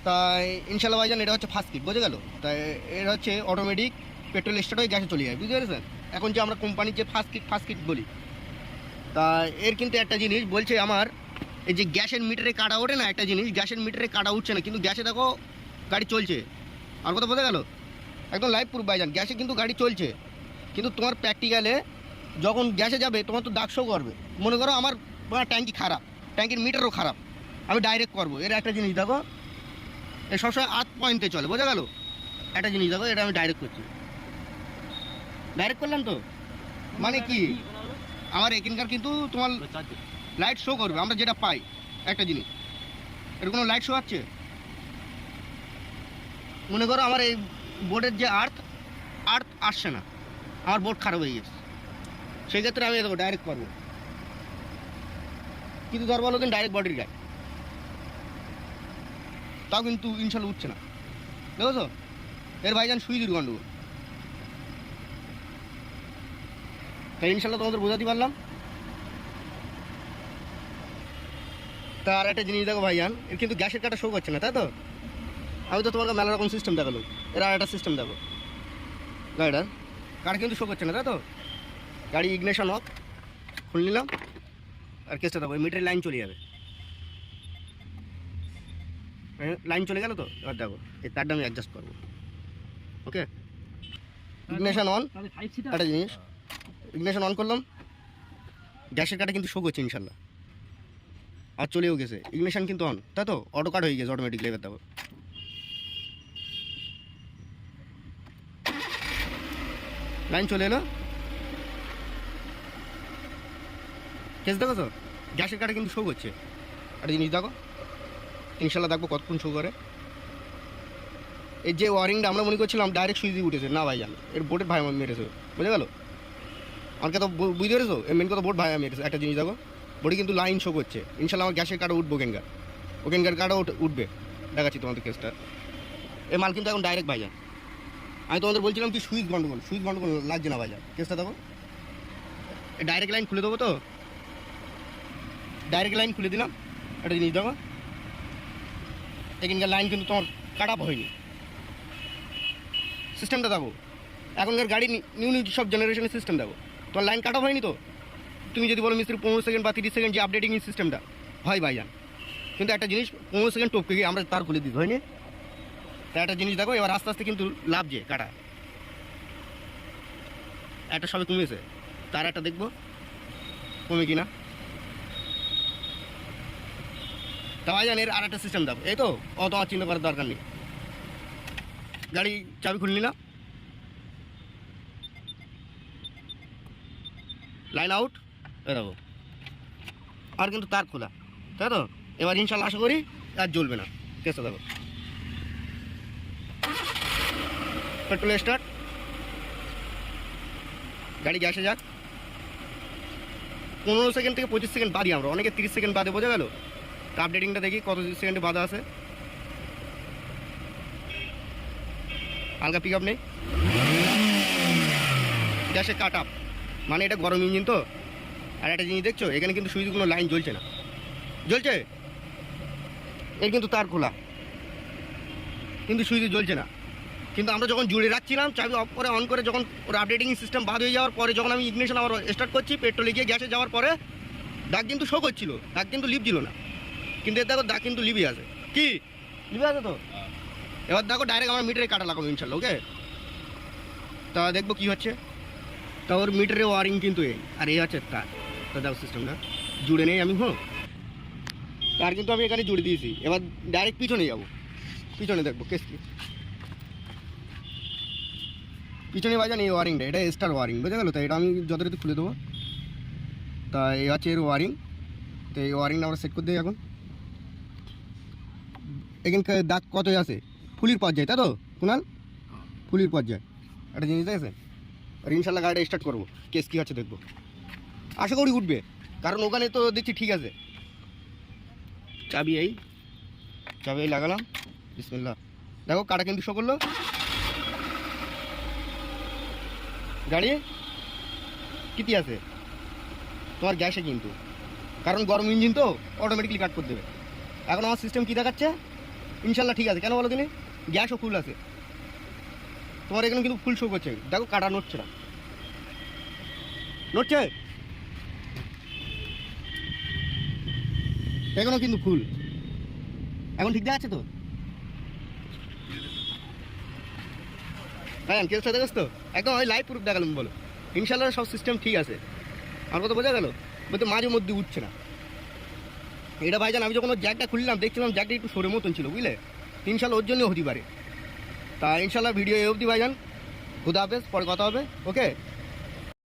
তাই ইনশাল্লাহ ভাইজান এটা হচ্ছে ফার্স্ট কিট, বুঝে গেল। তাই এটা হচ্ছে অটোমেটিক পেট্রোল স্টার্ট হয়ে গ্যাসে চলে যায়, বুঝতে পেরেছেন। এখন যে আমরা কোম্পানির যে ফার্স্ট কিট বলি, তা এর কিন্তু একটা জিনিস বলছে আমার, এই যে গ্যাসের মিটারে কাটা ওঠে না, একটা জিনিস গ্যাসের মিটারে কাটা উঠছে না, কিন্তু গ্যাসে দেখো গাড়ি চলছে। আর কথা বোঝা গেল, একদম লাইভ প্রুফ ভাইজান, গ্যাসে কিন্তু গাড়ি চলছে। কিন্তু তোমার প্র্যাকটিক্যালে যখন গ্যাসে যাবে তোমার তো দাগ শো করবে। মনে করো আমার ট্যাঙ্কি খারাপ, ট্যাঙ্কির মিটারও খারাপ, আমি ডাইরেক্ট করবো। এর একটা জিনিস দেখো, এ সবসময় 8 পয়েন্টে চলে, বোঝা গেল। একটা জিনিস দেখো, এটা আমি ডাইরেক্ট করছি, ডাইরেক্ট করলাম তো মানে কি আমার এখানকার কিন্তু তোমার লাইট শো করবে, আমরা যেটা পাই। একটা জিনিস, এর কোনো লাইট শো আছে? মনে করো আমার এই বোর্ডের যে আর্থ আসছে না, আমার বোর্ড খারাপ হয়ে গেছে, সেই ক্ষেত্রে আমি দেখো ডাইরেক্ট করবো। কিন্তু ধর বলো দিন ডাইরেক্ট বডির গায়ে, তাও কিন্তু ইনশাল্লাহ উঠছে না, দেখো তো। এর ভাইজান সুইচের গন্ডগোল। তাই ইনশাল্লাহ তোমাদের বোঝাতে পারলাম। তা আর একটা জিনিস দেখো ভাইজান, এর কিন্তু গ্যাসের কাটা শো করছে না, তাই তো। আমি তো তোমাকে মেলা রকম সিস্টেম দেখালো, এর আর একটা সিস্টেম দেখো, গাড়িটার কাটা কিন্তু শো করছে না, তাই তো। গাড়ি ইগনিশন অফ খুলে নিলাম, আর কেসটা দেখো, মিটারের লাইন চলে যাবে, লাইন চলে গেল তো। এবার দেখো এই তারটা আমি অ্যাডজাস্ট করবো, ওকে। ইগনিশন অন, একটা জিনিস ইগনিশন অন করলাম, গ্যাসের কাটা কিন্তু শো করছে ইনশাল্লাহ, আর চলেও গেছে। ইগনিশন কিন্তু অন, তাই তো, অটো কাট হয়ে গেছে অটোমেটিকলি। এবার দেখো লাইন চলে এলো, কেস দেখো তো, গ্যাসের কাটা কিন্তু শো করছে। একটা জিনিস দেখো, ইনশাল্লাহ দেখবো কতক্ষণ শো করে। এই যে ওয়ারিংটা আমরা মনে করছিলাম ডাইরেক্ট সুইচ দিয়ে উঠেছে, না ভাইজান, এর বোর্ডের ভাই মেরেছে, বুঝে গেল। আমাকে তো বুঝতে পেরেছো, এর মেন কথা বোর্ড ভাই মেরেছে। একটা জিনিস দেখো, বোর্ডে কিন্তু লাইন শো করছে, ইনশাল্লাহ আমার গ্যাসের কাটা উঠবো, ওখানকার কাটা উঠবে, দেখাচ্ছি তোমাদের কেসটা। এই মাল কিন্তু এখন ডাইরেক্ট ভাইজান। আমি তোমাদের বলছিলাম কি সুইচ গন্ডগোল লাগছে না ভাইজান, কেসটা দেখো। ডাইরেক্ট লাইন খুলে দেবো তো, ডাইরেক্ট লাইন খুলে দিলাম। একটা জিনিস দেখো, এখানকার লাইন কিন্তু তোমার কাট আপ হয়নি, সিস্টেমটা দেখো। এখনকার গাড়ি নিউ সব জেনারেশনের সিস্টেম দেখো, তোমার লাইন কাট আপ হয়নি তো। তুমি যদি বলো মিস্ত্রি 15 সেকেন্ড বা 30 সেকেন্ড যে আপডেটিং সিস্টেমটা হয় ভাইজান, কিন্তু একটা জিনিস 15 সেকেন্ড টপকে গিয়ে আমরা তার খুলে দিতে হয়নি। তা একটা জিনিস দেখো, এবার আস্তে আস্তে কিন্তু লাভ যে কাটা একটা সবে কমেছে, তার একটা দেখবো কমে কিনা। তা ভাইজান এর আর একটা সিস্টেম দেখো, এই তো অত আমার চিন্তা করার দরকার নেই। গাড়ি চাবি খুলে নিলাম, লাইন আউট, দেখো আর কিন্তু তার খোলা, তাই তো। এবার ইনশাল্লাহ আশা করি আর জ্বলবে না, কেসটা দেখো। পেট্রোল স্টার্ট, গাড়ি গ্যাসে যাক। 15 সেকেন্ড থেকে 25 সেকেন্ড বাদই, আমরা অনেকে 30 সেকেন্ড বাদে, বোঝা গেল। তা আপডেটিংটা দেখি কত সেকেন্ডে বাধা আছে। হালকা পিক আপ নেই, গ্যাসে কাট আপ, মানে এটা গরম ইঞ্জিন তো। আর একটা জিনিস দেখছো, এখানে কিন্তু সুইচ কোনো লাইন জ্বলছে না, জ্বলছে এর কিন্তু তার খোলা, কিন্তু সুইচ জ্বলছে না। কিন্তু আমরা যখন জুড়ে রাখছিলাম চাবি অফ করে অন করে, যখন ওর আপডেটিং সিস্টেম বাদ হয়ে যাওয়ার পরে যখন আমি ইগনিশন আবার স্টার্ট করছি, পেট্রোলে গিয়ে গ্যাসে যাওয়ার পরে দাগ কিন্তু শো করছিল, দাগ কিন্তু লিভ ছিল না। কিন্তু এর দেখো দাগ কিন্তু লিভই আছে, কি লিভে আছে তো। এবার দেখো ডাইরেক্ট আমার মিটারে কাটা লাগাবো ইনশাল্লাহ, ওকে। তা দেখবো কী হচ্ছে। তা ওর মিটারে ওয়ারিং কিন্তু এই, আর এই হচ্ছে তার। তা দেখো সিস্টেমটা জুড়ে নেই আমি, তার কিন্তু আমি এখানে জুড়ে দিয়েছি। এবার ডাইরেক্ট পিছনে যাবো, পিছনে দেখবো কেস কি। পিছনে বাজান এই ওয়ারিংটা, এটা স্টার ওয়ারিং, বুঝে গেলো। তো এটা আমি যথারীতি খুলে দেবো। তা এই হচ্ছে এর ওয়ারিং। তো এই ওয়ারিংটা আমরা সেট করে দিই এখন। এখানকার দাগ কত আছে, ফুলির পর্যায়ে, তাই তো কুনাল, ফুলির পর্যায়ে। একটা জিনিস দেখেছে। আর ইনশাল্লাহ গাড়িটা স্টার্ট করবো, কেস কী হচ্ছে দেখবো। আশা করি উঠবে, কারণ ওখানে তো দেখছি ঠিক আছে। চাবি এই লাগালাম, বিসমিল্লাহ। দেখো কাটা কিন্তু শো করলো, গাড়ি কিতি আছে তোমার গ্যাসে কিন্তু, কারণ গরম ইঞ্জিন তো অটোমেটিকলি কাট করে দেবে। এখন আমার সিস্টেম কী দেখাচ্ছে, ইনশাল্লাহ ঠিক আছে। কেন বলো তিনি? গ্যাসও ফুল আছে, তোমার এখানে কিন্তু ফুল শো করছে, দেখো কাটা নড়ছে না, নড়ছে এখনো কিন্তু ফুল, এখন ঠিক দেখাচ্ছে তো? হ্যাঁ কেউ সাথে তো একদম ওই লাইভ প্রুফ দেখালাম, বলো ইনশাল্লাহ সব সিস্টেম ঠিক আছে। আমার কথা বোঝা গেল? বলতে মাঝে মধ্যে উঠছে না এটা ভাইজান। আমি যখন ওর জ্যাকটা খুললাম দেখছিলাম জ্যাকটা একটু সরে মতন ছিল, বুঝলে? ইনশাল্লাহ ওর জন্যও হতে পারে। তা ইনশাল্লাহ ভিডিও এ অবধি ভাইজান, খুদা হাফেজ, পরে কথা হবে, ওকে।